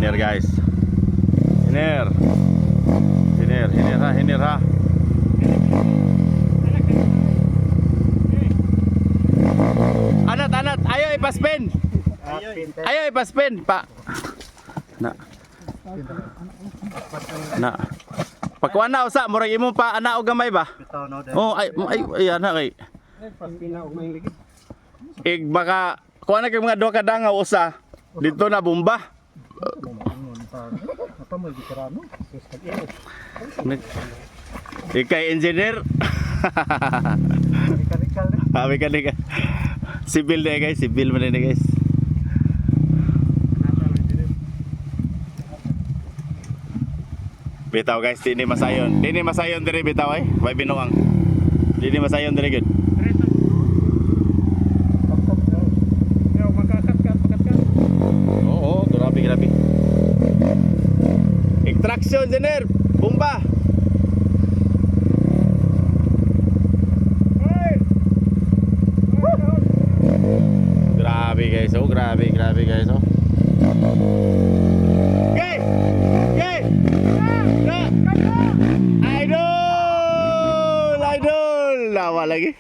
Hiner guys. Hiner. Hiner ha. Anat, ayo ipaspin. Ayo ipaspin, Pak. Na. Pagkuan na usa, murag imo pa ana og gamay ba? Oh, ay ana kay. Baka kuan na kay mga duha ka dangaw usa. Dito na bomba. Ikay engineer. Mekanikal. Sibil na guys, sibil man na guys. Bitaw guys, dini masayon. Dini masayon dire bitaw ay. May binuang. Dini masayon dire gud. Oo, grabe. Extraction engineer, bomba. Grabe guys, grabe guys, oh. Gay! Idol! Lawa lagi.